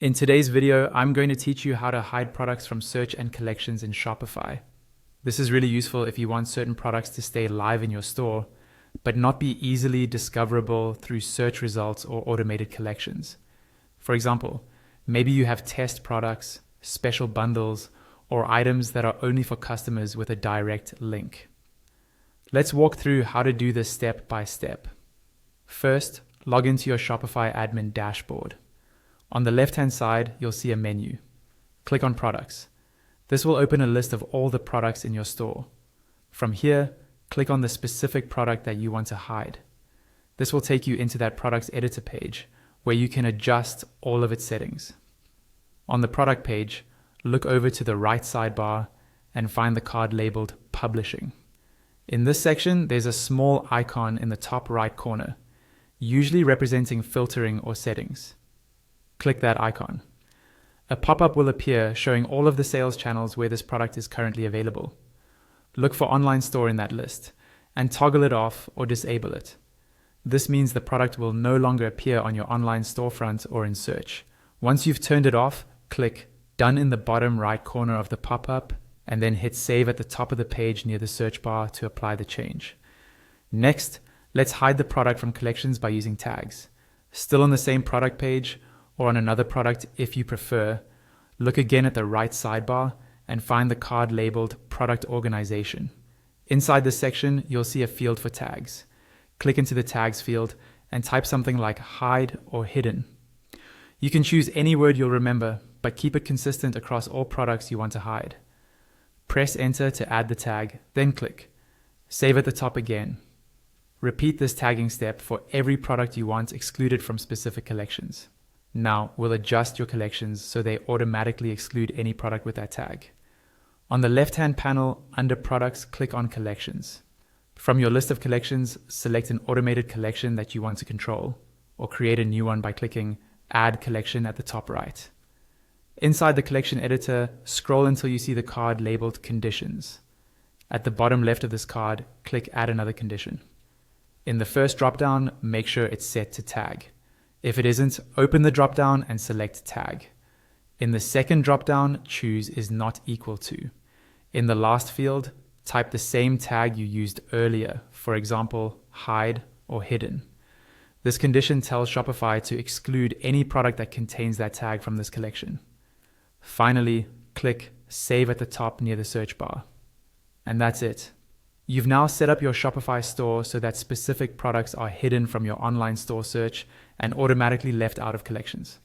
In today's video, I'm going to teach you how to hide products from search and collections in Shopify. This is really useful if you want certain products to stay live in your store, but not be easily discoverable through search results or automated collections. For example, maybe you have test products, special bundles, or items that are only for customers with a direct link. Let's walk through how to do this step by step. First, log into your Shopify admin dashboard. On the left-hand side, you'll see a menu. Click on Products. This will open a list of all the products in your store. From here, click on the specific product that you want to hide. This will take you into that product's editor page, where you can adjust all of its settings. On the product page, look over to the right sidebar and find the card labeled Publishing. In this section, there's a small icon in the top right corner, usually representing filtering or settings. Click that icon. A pop-up will appear showing all of the sales channels where this product is currently available. Look for Online Store in that list and toggle it off or disable it. This means the product will no longer appear on your online storefront or in search. Once you've turned it off, click Done in the bottom right corner of the pop-up and then hit Save at the top of the page near the search bar to apply the change. Next, let's hide the product from collections by using tags. Still on the same product page, or on another product if you prefer, look again at the right sidebar and find the card labeled Product Organization. Inside this section, you'll see a field for tags. Click into the tags field and type something like hide or hidden. You can choose any word you'll remember, but keep it consistent across all products you want to hide. Press enter to add the tag, then click. Save at the top again. Repeat this tagging step for every product you want excluded from specific collections. Now we'll adjust your collections so they automatically exclude any product with that tag. On the left-hand panel, under Products, click on Collections. From your list of collections, select an automated collection that you want to control, or create a new one by clicking Add Collection at the top right. Inside the collection editor, scroll until you see the card labeled Conditions. At the bottom left of this card, click Add Another Condition. In the first dropdown, make sure it's set to Tag. If it isn't, open the dropdown and select Tag. In the second dropdown, choose Is Not Equal To. In the last field, type the same tag you used earlier, for example, hide or hidden. This condition tells Shopify to exclude any product that contains that tag from this collection. Finally, click Save at the top near the search bar. And that's it. You've now set up your Shopify store so that specific products are hidden from your online store search and automatically left out of collections.